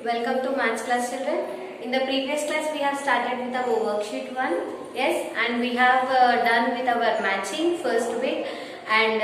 Welcome to Maths class, children. In the previous class we have started with our worksheet 1. Yes, and we have done with our matching first bit and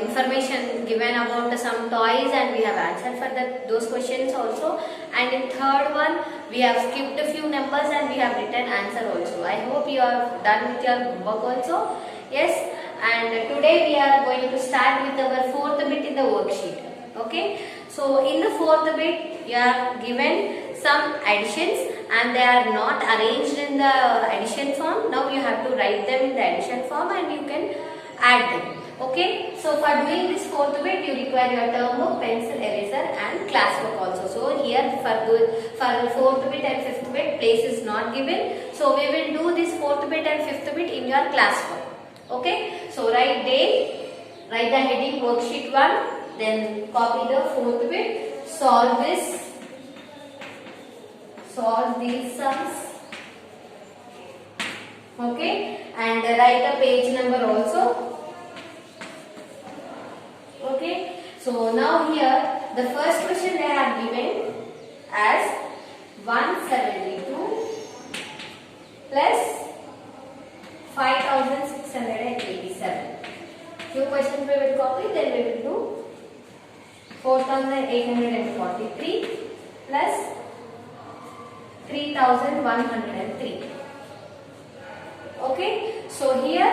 information given about some toys, and we have answered for those questions also. And in third one we have skipped a few numbers and we have written answer also. I hope you are done with your homework also. Yes, and today we are going to start with our fourth bit in the worksheet. Okay, so in the fourth bit you are given some additions and they are not arranged in the addition form. Now you have to write them in the addition form and you can add them. Okay, so for doing this fourth bit you require your term book, pencil, eraser and class book also. So here for fourth bit and fifth bit place is not given. So we will do this fourth bit and fifth bit in your class book. Okay, so write date, write the heading worksheet 1. Then copy the fourth bit, solve these sums. Okay, and write a page number also. Okay, so now here the first question they have given as 172 plus 5687. Few questions we will copy, then we will do 4843 plus 3103. Okay, so here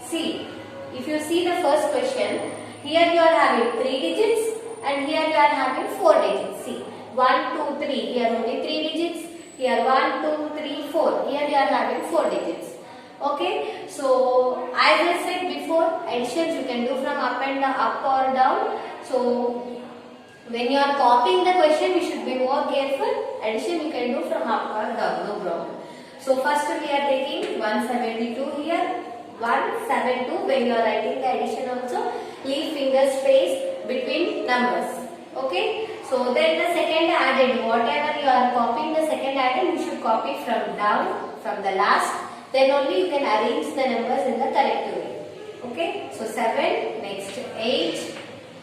see, if you see the first question, here you are having 3 digits and here you are having 4 digits. See, 1, 2, 3, here only 3 digits, here 1, 2, 3, 4, here you are having 4 digits. Okay, so as I said before, additions you can do from up or down. So when you are copying the question, you should be more careful. Addition you can do from up or down, no problem. So first we are taking 172 here, 172. When you are writing the addition also, leave finger space between numbers. Okay. So then the second added, whatever you are copying the second added, you should copy from down, from the last. Then only you can arrange the numbers in the correct way. Okay. So 7, next 8,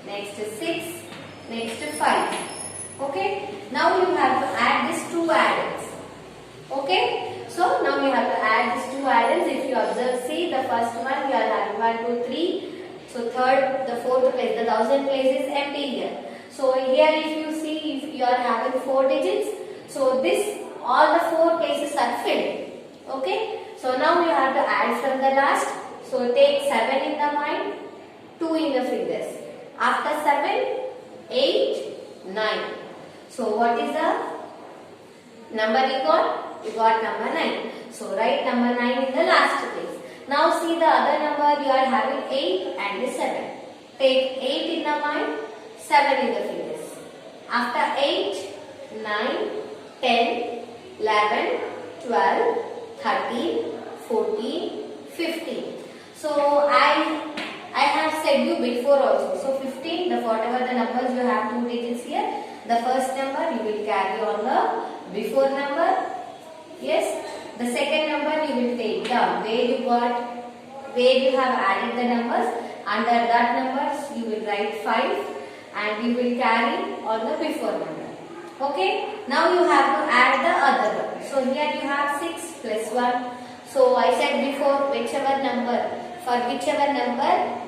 next 6, next 5. Okay. Now you have to add these two addends. Okay. So now you have to add these two addends. If you observe, see the first one you are having 1, 2, 3. So third, the fourth place, the thousand place is empty here. So here if you see, if you are having 4 digits, so this all the 4 places are filled. Okay. So now you have to add from the last. So take 7 in the mind, 2 in the fingers. After 7, 8, 9. So what is the number you got? You got number 9. So write number 9 in the last place. Now see the other number, you are having 8 and 7. Take 8 in the mind, 7 in the fingers. After 8, 9, 10, 11, 12, 13, 14, 15. So I have said you before also. So 15, whatever the numbers you have 2 digits here, the first number you will carry on the before number. Yes. The second number you will take down where you have added the numbers. Under that numbers you will write 5 and you will carry on the before number. Okay. Now you have to add the other one. So here you have 6 plus 1. So I said before, whichever number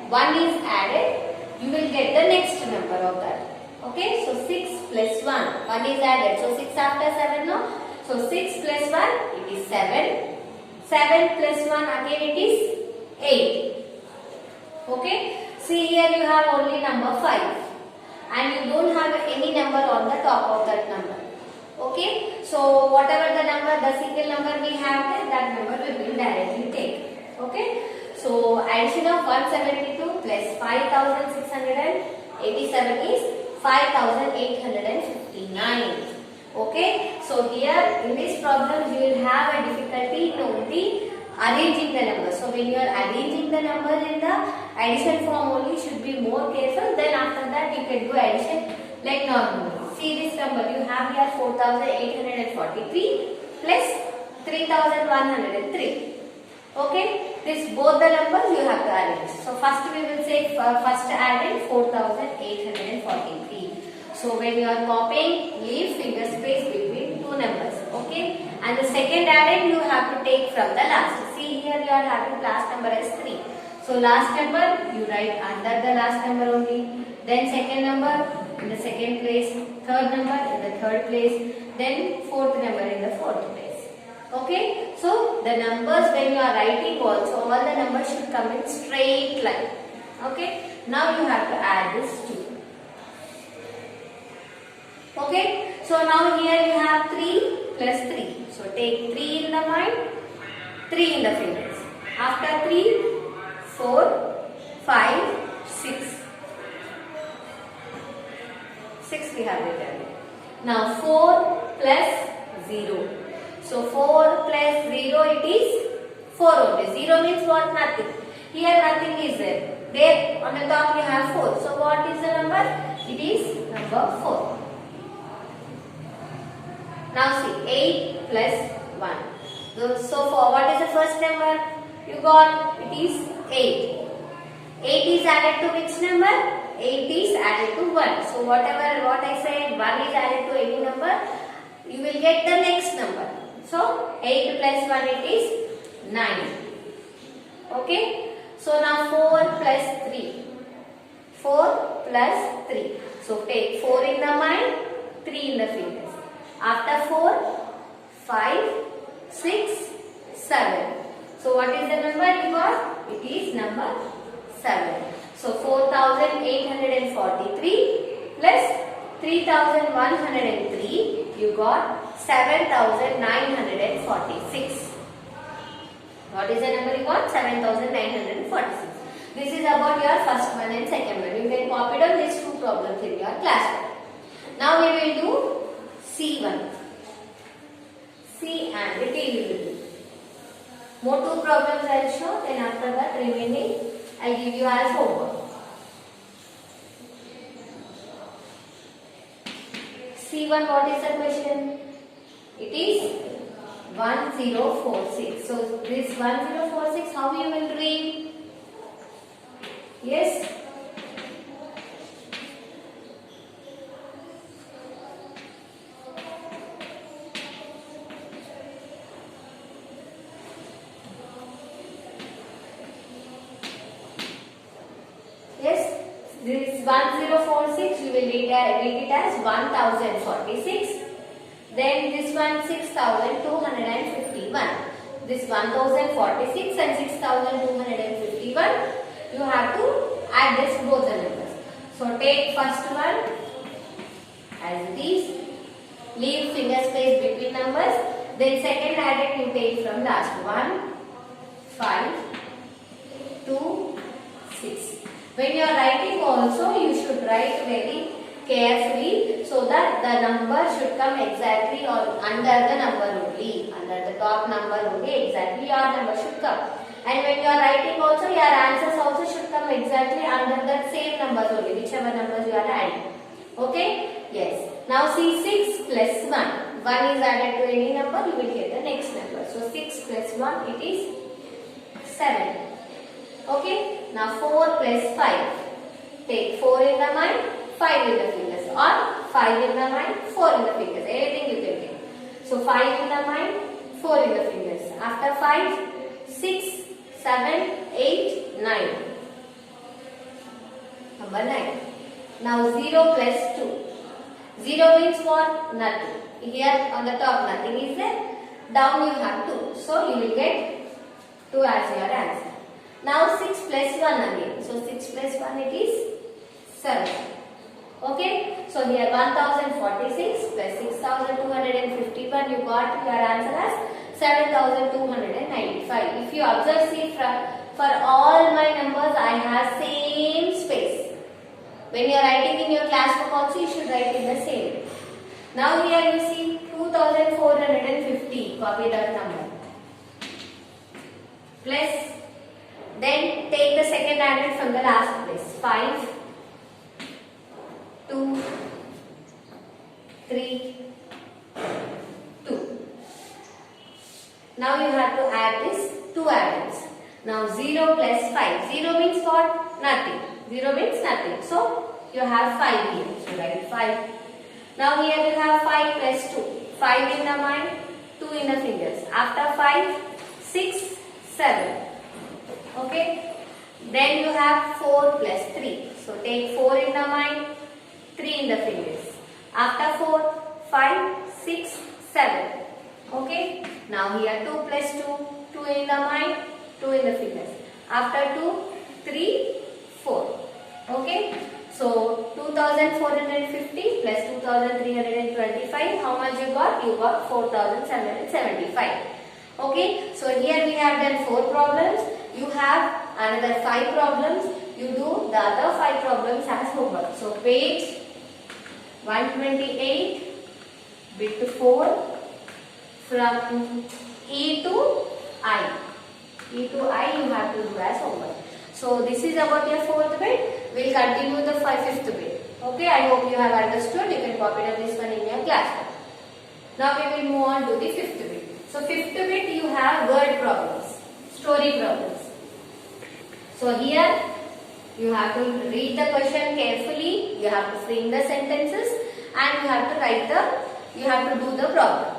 1 is added, you will get the next number of that. Okay. So 6 plus 1 is added. So 6 after 7 no. So 6 plus 1 it is 7. 7 plus 1 again it is 8. Okay. See here you have only number 5 and you don't have any number on the top of that number. Okay. So whatever the number, the single number we have there, that number we will directly take. Okay. So addition of 172 plus 5687 is 5859. Okay. So here in this problem you will have a difficulty in only arranging the numbers. So when you are arranging the number in the addition form only, you should be more careful. Then after that you can do addition like normal. See this number you have here 4843 plus 3103. Okay, this both the numbers you have to arrange. So first we will say first added 4843. So when you are copying, leave finger space between two numbers. Okay. And the second addend you have to take from the last. See here you are having last number as 3. So last number you write under the last number only. Then second number in the second place. Third number in the third place. Then fourth number in the fourth place. Okay. So the numbers when you are writing also, all the numbers should come in straight line. Okay. Now you have to add this 2. Okay. So now here you have 3 plus 3. So take 3 in the mind, 3 in the fingers. After 3, 4, 5, 6. 6 we have written. Now 4 plus 0. So 4 plus 0 it is 4 only. 0 means what? Nothing. Here nothing is there. There on the top you have 4. So what is the number? It is number 4. Now see 8 plus 1. So for what is the first number? You got it is 8. 8 is added to which number? 8 is added to 1. So what I said, 1 is added to any number, you will get the next number. So 8 plus 1 it is 9. Okay. So now 4 plus 3. 4 plus 3. So take 4 in the mind, 3 in the fingers. After 4, 5, 6, 7. So what is the number you got? It is number 7. So 4843 plus 3103, you got 7946. What is the number you got? 7946. This is about your first one and second one. You can copy down these two problems in your classroom. Now we will do C1. C and the T we will do. More two problems I will show, then after that remaining I will give you as homework. C1, what is the question? It is 1046. So this 1046, how you will read? Yes? This 1046 you will read it as 1046. Then this one 6251. This 1046 and 6251 you have to add this both the numbers. So take first one as it is. Leave finger space between numbers. Then second added you take from last 1, 5, 2, 6. When you are writing also, you should write very carefully so that the number should come exactly or under the number only. Under the top number only, exactly your number should come. And when you are writing also, your answers also should come exactly under that same numbers only, whichever numbers you are adding. Okay? Yes. Now see 6 plus 1. 1 is added to any number, you will get the next number. So 6 plus 1, it is 7. Okay, now 4 plus 5. Take 4 in the mind, 5 in the fingers, or 5 in the mind, 4 in the fingers. Anything you can take. So 5 in the mind, 4 in the fingers. After 5, 6, 7, 8, 9. Number 9. Now 0 plus 2. 0 means what? Nothing. Here on the top nothing is there. Down you have 2. So you will get 2 as your answer. Now 6 plus 1 again. So 6 plus 1 it is 7. Okay. So here 1046 plus 6251 you got your answer as 7295. If you observe, see for all my numbers I have same space. When you are writing in your class book also you should write in the same. Now here you see 2450. Copy that number. Plus, then take the second added from the last place. 5, 2, 3, 2. Now you have to add this 2 addends. Now 0 plus 5. 0 means what? Nothing. 0 means nothing. So you have 5 here. So write 5. Now here you have 5 plus 2. 5 in the mind, 2 in the fingers. After 5, 6, 7. Okay. Then you have 4 plus 3. So take 4 in the mind, 3 in the fingers. After 4, 5, 6, 7. Okay. Now here 2 plus 2, 2 in the mind, 2 in the fingers. After 2, 3, 4. Okay. So 2450 plus 2325. How much you got? You got 4775. Okay. So here we have done 4 problems. You have another 5 problems. You do the other 5 problems as homework. So page 128, bit 4, from E to I. E to I you have to do as homework. So this is about your 4th bit. We'll continue the 5th bit. Okay, I hope you have understood. You can copy down this one in your classroom. Now we will move on to the 5th bit. So 5th bit you have word problems, story problems. So here you have to read the question carefully. You have to frame the sentences and you have to write the, you have to do the problem.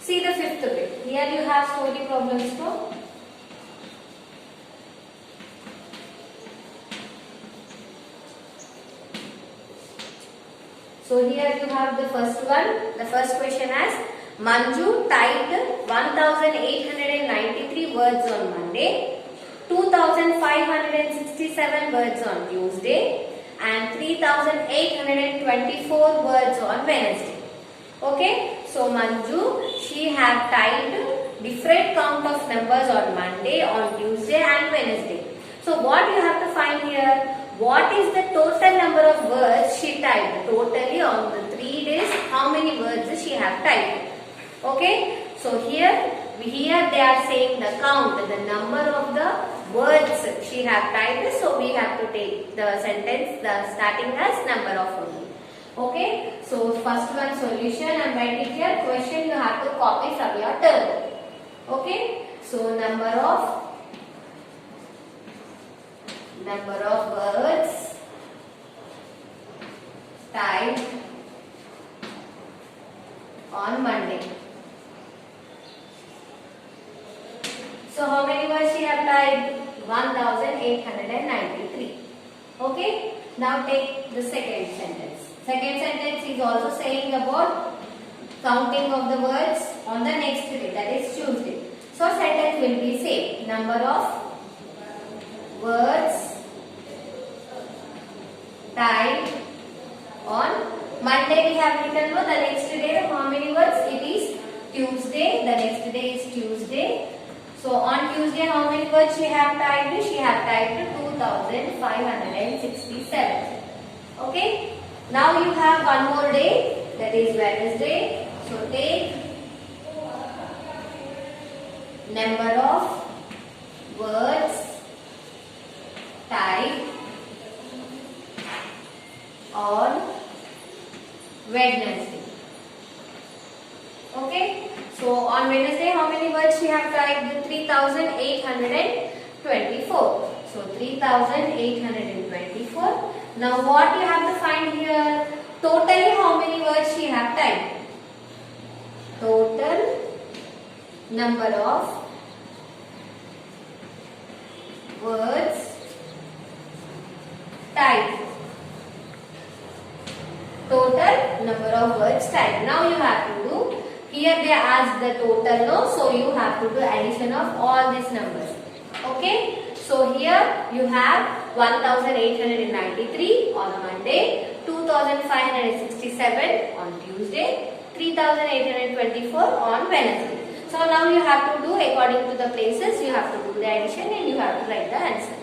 See the 5th bit. Here you have story problems too. So here you have the first one. The first question as Manju typed 1893 words on Monday, 2567 words on Tuesday and 3824 words on Wednesday. Okay, so Manju, she have typed different count of numbers on Monday, on Tuesday and Wednesday. So what you have to find here? What is the total number of words she typed? Totally on the 3 days, how many words she have typed? Okay, so here they are saying the count, the number of the words she have typed. So we have to take the sentence, the starting as number of only. Okay, so first one solution and write it here. Question you have to copy from your turn. Okay, so number of words typed on Monday. So how many words she have typed? 1893. Okay, now take the second sentence. Second sentence is also saying about counting of the words on the next day, that is Tuesday. So sentence will be same. Number of words typed on Monday we have written the next day. How many words? It is Tuesday. The next day is Tuesday. So on Tuesday how many words she have typed? She have typed 2567. Okay. Now you have one more day, that is Wednesday. So take number of words typed on Wednesday. Okay. So on Wednesday how many words she have typed? 3824. So 3824. Now what you have to find here? Totally how many words she have typed? Total number of words typed. Total number of words typed. Now you have to do, here they ask the total, no? So you have to do addition of all these numbers. Okay. So here you have 1893 on Monday, 2567 on Tuesday, 3824 on Wednesday. So now you have to do according to the places, you have to do the addition and you have to write the answer.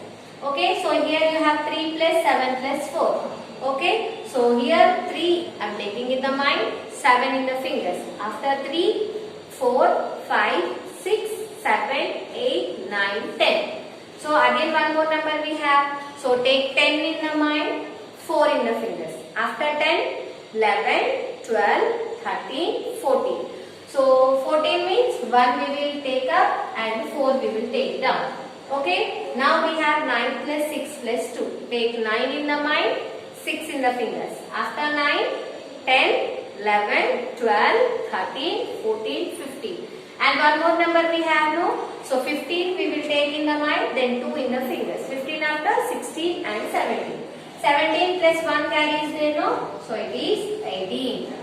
Okay, so here you have 3 plus 7 plus 4. Okay, so here 3 I am taking in the mind, 7 in the fingers. After 3, 4, 5, 6, 7, 8, 9, 10. So again one more number we have. So take 10 in the mind, 4 in the fingers. After 10, 11, 12, 13, 14. So 14 means 1 we will take up and 4 we will take down. Okay. Now we have 9 plus 6 plus 2. Take 9 in the mind, 6 in the fingers. After 9, 10, 11, 12, 13, 14, 15. And one more number we have, no? So 15 we will take in the mind, then 2 in the fingers. 15 after 16 and 17. 17 plus 1 carry is there, no? So it is 18.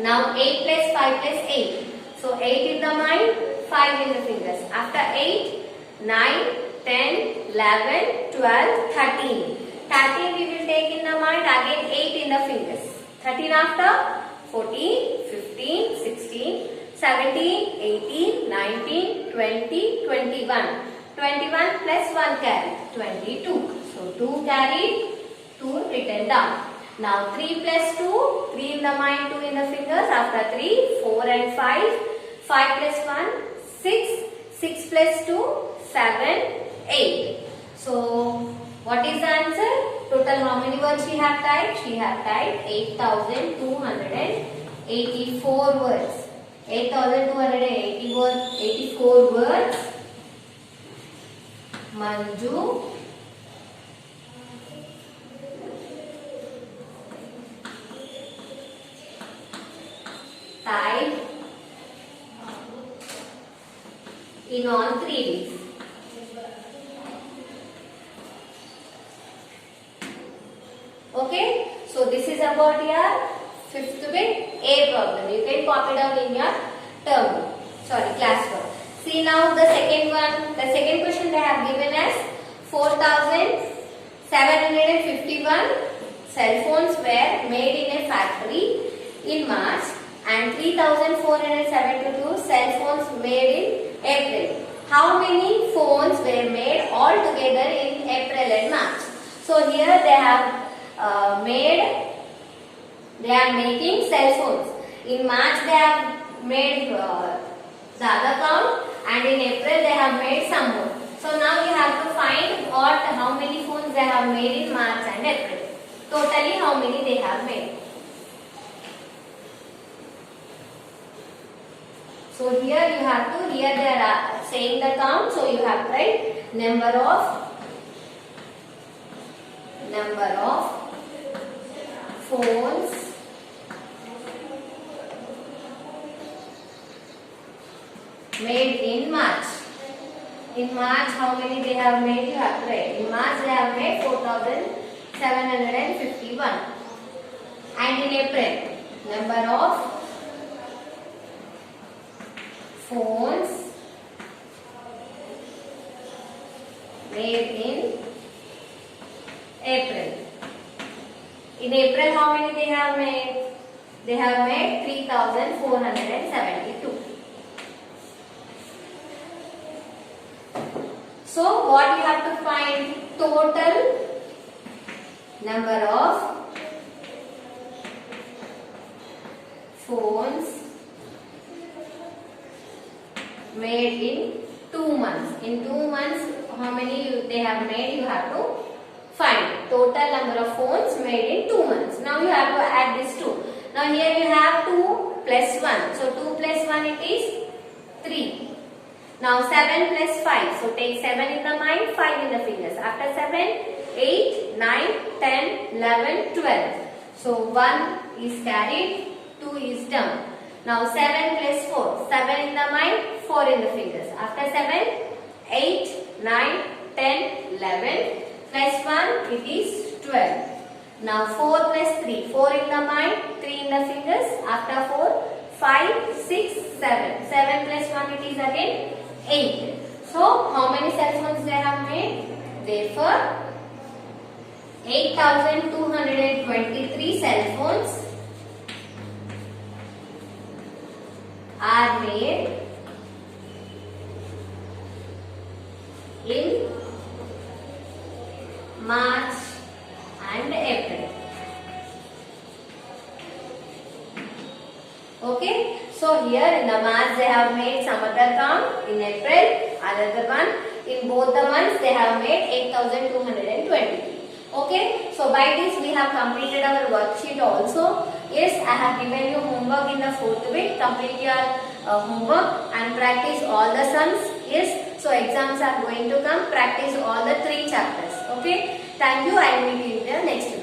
Now 8 plus 5 plus 8. So 8 in the mind, 5 in the fingers. After 8, 9, 10, 11, 12, 13. 13 we will take in the mind, again 8 in the fingers. 13 after 14, 15, 16, 17, 18, 19, 20, 21. 21 plus 1 carry, 22. So 2 carried, 2 written down. Now 3 plus 2, 3 in the mind, 2 in the fingers. After 3, 4 and 5. 5 plus 1, 6. 6 plus 2, 7, 8. So what is the answer? Total how many words she have typed? She have typed 8,284 words. 8,284 words. Manju typed in all 3 days. Okay, so this is about your 5th bit A problem. You can copy down in your class work. See now the second one. The second question they have given us 4,751 cell phones were made in a factory in March and 3,472 cell phones made in April. How many phones were made all together in April and March? So here they have they are making cell phones. In March they have made the other count, and in April they have made some more. So now you have to find how many phones they have made in March and April. Totally how many they have made. So here you have to, here they are saying the count, so you have to write number of phones made in March. In March, how many they have made? You have to write. In March, they have made 4,751. And in April, number of phones made in April. In April, how many they have made? They have made 3,472. So, what you have to find? Total number of phones made in 2 months. In 2 months, how many they have made? You have to find total number of phones made in 2 months. Now you have to add this 2. Now here you have 2 plus 1. So 2 plus 1 it is 3. Now 7 plus 5. So take 7 in the mind, 5 in the fingers. After 7, 8, 9, 10, 11, 12. So 1 is carried, 2 is down. Now 7 plus 4. 7 in the mind, 4 in the fingers. After 7, 8, 9, 10, 11. Plus 1, it is 12. Now 4 plus 3. 4 in the mind, 3 in the fingers. After 4, 5, 6, 7. 7 plus 1, it is again 8. So, how many cell phones they have made? Therefore, 8,223 cell phones are made in March and April. Okay, so here in the March they have made some other count, in April another one, in both the months they have made 8,223. Okay, so by this we have completed our worksheet also. Yes, I have given you homework in the 4th week. Complete your homework and practice all the sums. Yes, so exams are going to come. Practice all the 3 chapters. Okay, thank you. I will meet you in the next week.